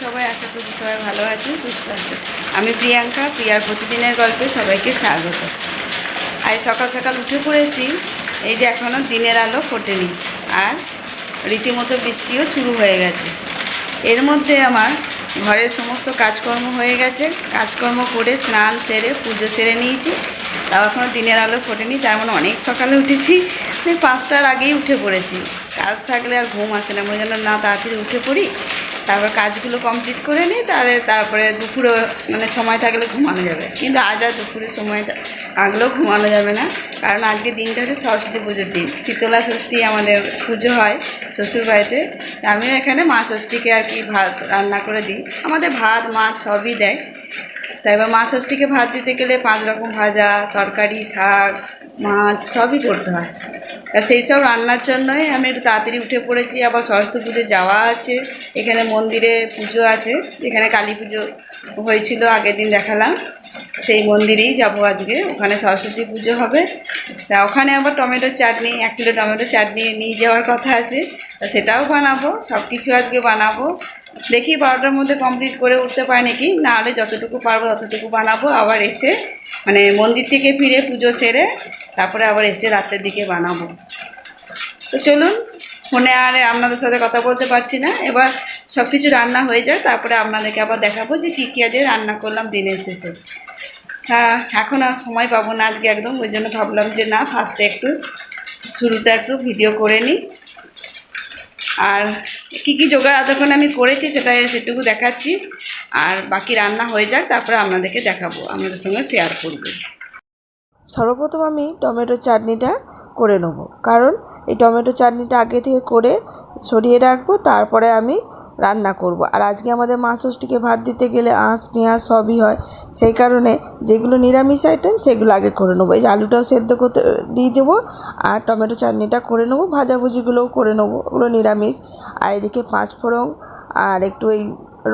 সবাই, আশা করছি সবাই ভালো আছে, সুস্থ আছে। আমি প্রিয়াঙ্কা, প্রিয়ার প্রতিদিনের গল্পে সবাইকে স্বাগত। আজ সকাল সকাল উঠে পড়েছি। এই যে এখনও দিনের আলো ফোটেনি, আর রীতিমতো বৃষ্টিও শুরু হয়ে গেছে। এর মধ্যে আমার ঘরের সমস্ত কাজকর্ম হয়ে গেছে। কাজকর্ম করে স্নান সেরে পুজো সেরে নিয়েছি, তাও এখনও দিনের আলো ফোটেনি। তার মানে অনেক সকালে উঠেছি। আমি 5টার আগেই উঠে পড়েছি। কাজ থাকলে আর ঘুম আসে না, মনে যেন না তাড়াতাড়ি উঠে পড়ি, তারপর কাজগুলো কমপ্লিট করে নিই, তারপরে দুপুরে মানে সময় থাকলে ঘুমানো যাবে। কিন্তু আজ আর দুপুরে সময় থাকলেও ঘুমানো যাবে না, কারণ আজকে দিনটা হচ্ছে সরস্বতী পুজোর দিন। শীতলা ষষ্ঠী আমাদের পুজো হয় শ্বশুরবাড়িতে। আমিও এখানে মা ষষ্ঠীকে আর কি ভাত রান্না করে দিই। আমাদের ভাত মাছ সবই দেয়। তাই এবার মা ষষ্ঠীকে ভাত দিতে গেলে 5 রকম ভাজা, তরকারি, শাক, মাছ সবই করতে হয়। তা সেই সব রান্নার জন্যই আমি একটু তাড়াতাড়ি উঠে পড়েছি। আবার সরস্বতী পুজো যাওয়া আছে, এখানে মন্দিরে পুজো আছে, এখানে কালী পুজো হয়েছিল আগের দিন দেখালাম, সেই মন্দিরেই যাব আজকে। ওখানে সরস্বতী পুজো হবে। তা ওখানে আবার টমেটোর চাটনি, 1 কিলো টমেটোর চাটনি নিয়ে যাওয়ার কথা আছে। তা সেটাও বানাবো, সব কিছু আজকে বানাবো। দেখি 12টার মধ্যে কমপ্লিট করে উঠতে পারি নাকি, নাহলে যতটুকু পারবো ততটুকু বানাবো। আবার এসে মানে মন্দির থেকে ফিরে পুজো সেরে তারপরে আবার এসে রাতের দিকে বানাবো। তো চলুন, ফোনে আর আপনাদের সাথে কথা বলতে পারছি না। এবার সব কিছু রান্না হয়ে যায়, তারপরে আপনাদেরকে আবার দেখাবো যে কী কী আজকে রান্না করলাম দিনের শেষে। হ্যাঁ, এখন আর সময় পাবো না আজকে একদম, ওই জন্য ভাবলাম যে না, ফার্স্টে শুরুটা একটু ভিডিও করে নিই। আর কী কী জোগাড় এতক্ষণ আমি করেছি সেটুকু দেখাচ্ছি। আর বাকি রান্না হয়ে যাক, তারপরে আপনাদেরকে দেখাবো, আপনাদের সঙ্গে শেয়ার করব। সর্বপ্রথম আমি টমেটো চাটনিটা করে নেব, কারণ এই টমেটো চাটনিটা আগে থেকে করে সরিয়ে রাখবো, তারপরে আমি রান্না করব। আর আজকে আমাদের মা ষষ্ঠীকে ভাত দিতে গেলে আঁশ পেঁয়াজ সবই হয়, সেই কারণে যেগুলো নিরামিষ আইটেম সেগুলো আগে করে নেবো। এই যে আলুটাও সেদ্ধ করতে দিয়ে দেবো, আর টমেটো চাটনিটা করে নেবো, ভাজাভুজিগুলোও করে নেবো, ওগুলো নিরামিষ। আর এদিকে 5 ফোড়ন আর একটু এই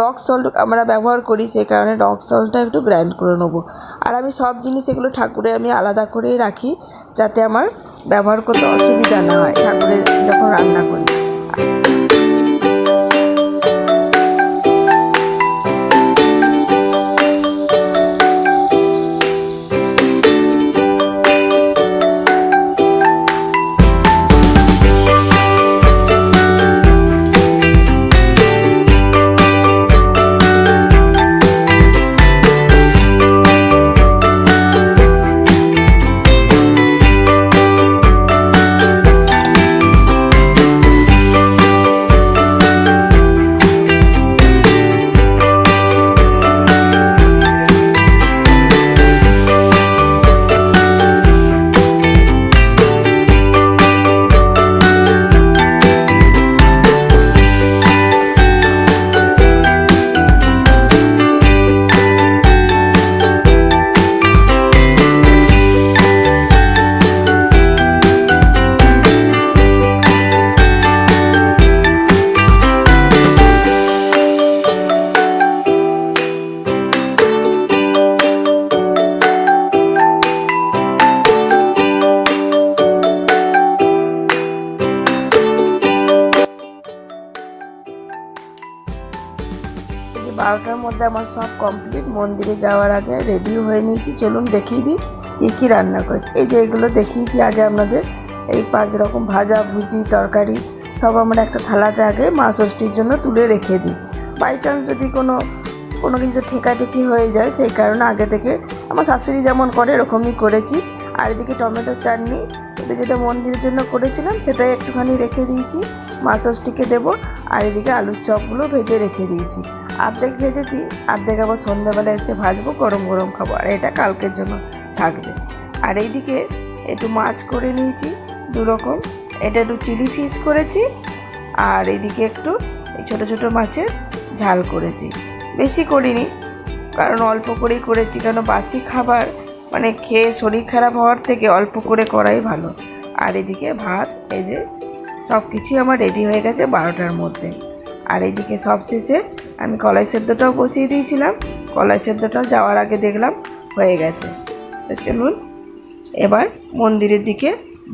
রক সল্ট আমরা ব্যবহার করি, সেই কারণে রক সল্টটা একটু গ্রাইন্ড করে নেবো। আর আমি সব জিনিস এগুলো ঠাকুরে আমি আলাদা করেই রাখি, যাতে আমার ব্যবহার করতে অসুবিধা না হয় ঠাকুরের যখন রান্না করি। যে 12টার মধ্যে আমার সব কমপ্লিট, মন্দিরে যাওয়ার আগে রেডিও হয়ে নিয়েছি। চলুন দেখিয়ে দিই কী কী রান্না করেছি। এই যে এগুলো দেখিয়েছি আগে আপনাদের, এই 5 রকম ভাজা ভুজি তরকারি সব আমরা একটা থালাতে আগে মা ষষ্ঠীর জন্য তুলে রেখে দিই। বাই চান্স যদি কোনো কিছু ঠেকাঠেকি হয়ে যায়, সেই কারণে আগে থেকে আমার শাশুড়ি যেমন করে এরকমই করেছি। আর এদিকে টমেটোর চাটনি যেটা মন্দিরের জন্য করেছিলাম সেটাই একটুখানি রেখে দিয়েছি, মা ষষ্ঠীকে দেবো। আর এদিকে আলুর চপগুলো ভেজে রেখে দিয়েছি, অর্ধেক ভেজেছি, অর্ধেক আবার সন্ধ্যাবেলা এসে ভাজবো, গরম গরম খাবো। আর এটা কালকের জন্য থাকবে। আর এইদিকে একটু মাছ করে নিয়েছি 2 রকম, এটা একটু চিলি ফিশ করেছি, আর এইদিকে একটু এই ছোটো ছোটো মাছের ঝাল করেছি। বেশি করিনি, কারণ অল্প করেই করেছি, কারণ বাসি খাবার মানে খেয়ে শরীর খারাপ হওয়ার থেকে অল্প করে করাই ভালো। আর এদিকে ভাত, এই যে সব কিছুই আমার রেডি হয়ে গেছে 12টার মধ্যে। আর এইদিকে সব শেষে আমি কলাই সেদ্ধটাও বসিয়ে দিয়েছিলাম, কলাই সেদ্ধটাও যাওয়ার আগে দেখলাম হয়ে গেছে। তো চলুন এবার মন্দিরের দিকে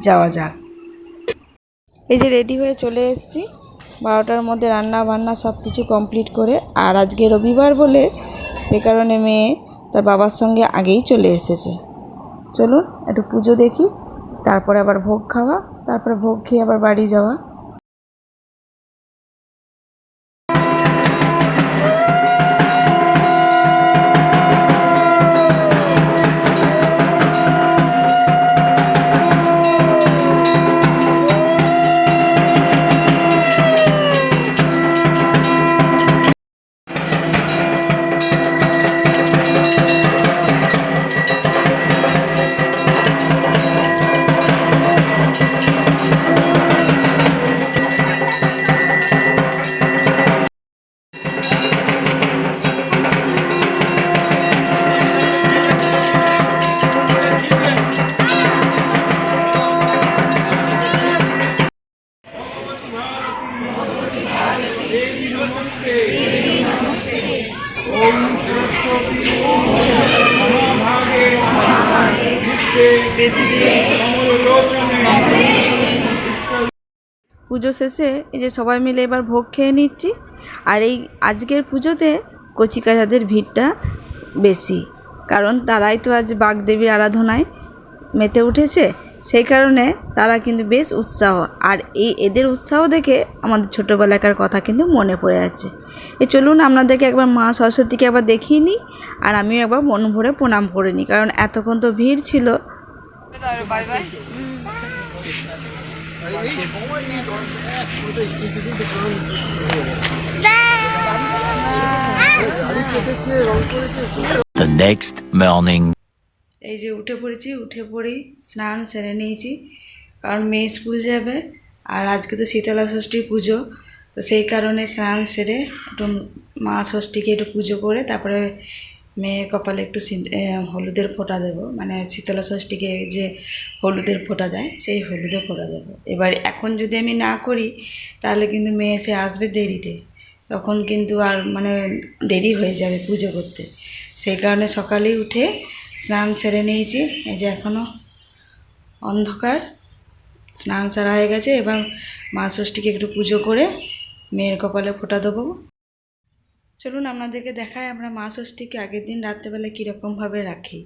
যাওয়া যাক। এই যে রেডি হয়ে চলে এসেছি, 12টার মধ্যে রান্না বান্না সব কিছু কমপ্লিট করে, আর আজকে রবিবার বলে সে কারণে মেয়ে তার বাবার সঙ্গে আগেই চলে এসেছে। চলুন একটু পুজো দেখি, তারপরে আবার ভোগ খাওয়া, তারপরে ভোগ খেয়ে আবার বাড়ি যাওয়া। পুজো শেষে এই যে সবাই মিলে এবার ভোগ খেয়ে নিচ্ছি। আর এই আজকের পুজোতে কচিকাচাদের ভিড়টা বেশি, কারণ তারাই তো আজ বাগদেবীর আরাধনায় মেতে উঠেছে, সেই কারণে তারা কিন্তু বেশ উৎসাহ। আর এদের উৎসাহ দেখে আমাদের ছোটোবেলাকার কথা কিন্তু মনে পড়ে যাচ্ছে। চলুন আপনাদেরকে একবার মা সরস্বতীকে একবার দেখিয়ে নিই, আর আমিও একবার মন ভরে প্রণাম করে নিই, কারণ এতক্ষণ তো ভিড় ছিল। Bye bye. The next morning. এই যে উঠে পড়েই স্নান সেরে নিয়েছি, কারণ মেয়ে স্কুল যাবে। আর আজকে তো শীতলা ষষ্ঠীর পুজো, তো সেই কারণে স্নান সেরে একটু মা ষষ্ঠীকে একটু পুজো করে তারপরে মেয়ের কপালে একটু হলুদের ফোঁটা দেবো, মানে শীতলা ষষ্ঠীকে যে হলুদের ফোঁটা দেয় সেই হলুদের ফোঁটা দেবো। এবার এখন যদি আমি না করি তাহলে কিন্তু মেয়ে এসে আসবে দেরিতে, তখন কিন্তু আর মানে দেরি হয়ে যাবে পুজো করতে। সেই কারণে সকালেই উঠে স্নান সেরে নিয়েছি। এই যে এখনও অন্ধকার, স্নান সারা হয়ে গেছে। এবার মা ষষ্ঠীকে একটু পুজো করে মেয়ের কপালে ফোঁটা দেবো। চলুন আপনাদেরকে দেখায় আমরা মা ষষ্ঠীকে আগের দিন রাত্রেবেলা কীরকমভাবে রাখি।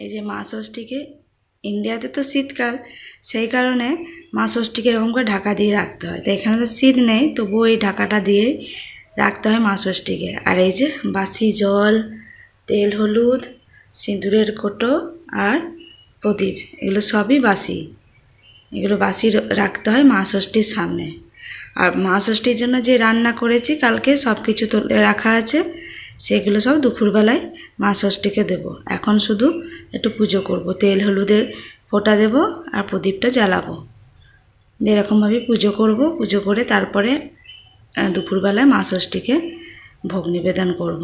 এই যে মা ষষ্ঠীকে, ইন্ডিয়াতে তো শীতকাল, সেই কারণে মা ষষ্ঠীকে এরকম করে ঢাকা দিয়ে রাখতে হয়। তো এখানে তো শীত নেই, তবুও এই ঢাকাটা দিয়ে রাখতে হয় মা ষষ্ঠীকে। আর এই যে বাসি জল, তেল, হলুদ, সিঁদুরের কোটো আর প্রদীপ, এগুলো সবই বাসি। এগুলো বাসি রাখতে হয় মা ষষ্ঠীর সামনে। আর মা ষষ্ঠীর জন্য যে রান্না করেছি কালকে সব কিছু তুলে রাখা আছে, সেগুলো সব দুপুরবেলায় মা ষষ্ঠীকে দেবো। এখন শুধু একটু পুজো করব, তেল হলুদের ফোঁটা দেব আর প্রদীপটা জ্বালাবো। এরকমভাবে পুজো করব, পুজো করে তারপরে দুপুরবেলায় মা ষষ্ঠীকে ভোগ নিবেদন করব।